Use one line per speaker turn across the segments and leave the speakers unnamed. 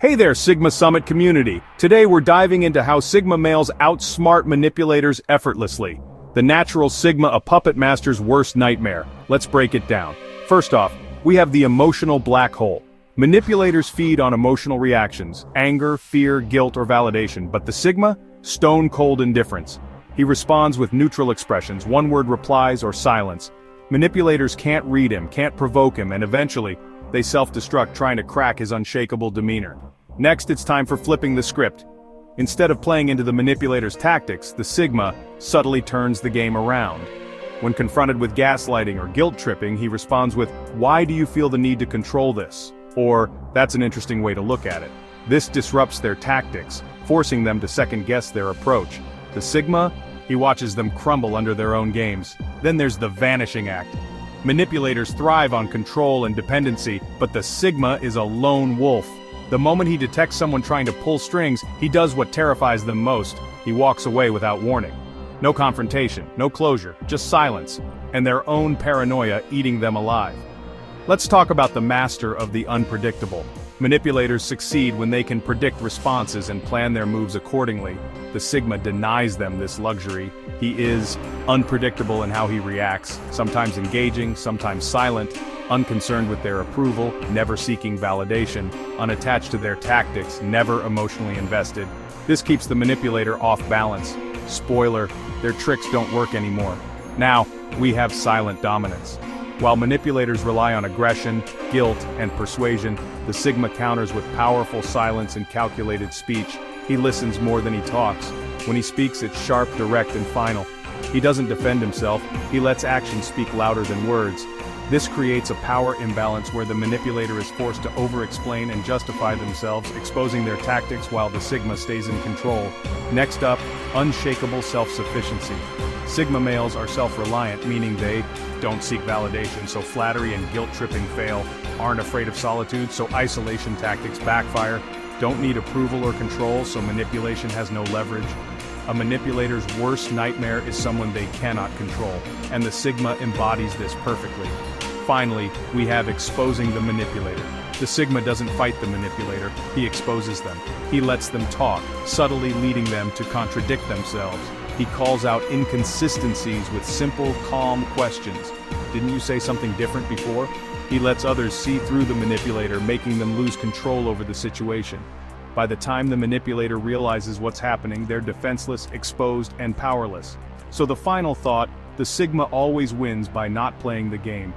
Hey there, Sigma Summit community. Today we're diving into how Sigma males outsmart manipulators effortlessly. The natural Sigma, a puppet master's worst nightmare. Let's break it down. First off, we have the emotional black hole. Manipulators feed on emotional reactions, anger, fear, guilt, or validation, but the Sigma? Stone cold indifference. He responds with neutral expressions, one-word replies or silence. Manipulators can't read him, can't provoke him, and eventually, they self-destruct trying to crack his unshakable demeanor. Next, it's time for flipping the script. Instead of playing into the manipulator's tactics, the Sigma subtly turns the game around. When confronted with gaslighting or guilt-tripping, he responds with, "Why do you feel the need to control this?" Or, "That's an interesting way to look at it." This disrupts their tactics, forcing them to second-guess their approach. The Sigma? He watches them crumble under their own games. Then there's the vanishing act. Manipulators thrive on control and dependency, but the Sigma is a lone wolf. The moment he detects someone trying to pull strings, he does what terrifies them most. He walks away without warning. No confrontation, no closure, just silence, and their own paranoia eating them alive. Let's talk about the master of the unpredictable. Manipulators succeed when they can predict responses and plan their moves accordingly. The Sigma denies them this luxury. He is unpredictable in how he reacts, sometimes engaging, sometimes silent, unconcerned with their approval, never seeking validation, unattached to their tactics, never emotionally invested. This keeps the manipulator off balance. Spoiler, their tricks don't work anymore. Now, we have silent dominance. While manipulators rely on aggression, guilt, and persuasion, the Sigma counters with powerful silence and calculated speech. He listens more than he talks. When he speaks, it's sharp, direct, and final. He doesn't defend himself, he lets actions speak louder than words. This creates a power imbalance where the manipulator is forced to over-explain and justify themselves, exposing their tactics while the Sigma stays in control. Next up, unshakable self-sufficiency. Sigma males are self-reliant, meaning they don't seek validation, so flattery and guilt-tripping fail, aren't afraid of solitude, so isolation tactics backfire, don't need approval or control, so manipulation has no leverage. A manipulator's worst nightmare is someone they cannot control, and the Sigma embodies this perfectly. Finally, we have exposing the manipulator. The Sigma doesn't fight the manipulator, he exposes them. He lets them talk, subtly leading them to contradict themselves. He calls out inconsistencies with simple, calm questions. "Didn't you say something different before?" He lets others see through the manipulator, making them lose control over the situation. By the time the manipulator realizes what's happening, they're defenseless, exposed, and powerless. So the final thought, the Sigma always wins by not playing the game.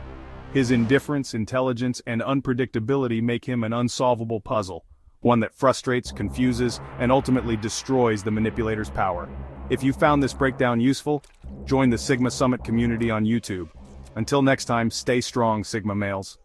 His indifference, intelligence, and unpredictability make him an unsolvable puzzle, one that frustrates, confuses, and ultimately destroys the manipulator's power. If you found this breakdown useful, join the Sigma Summit community on YouTube. Until next time, stay strong, Sigma males.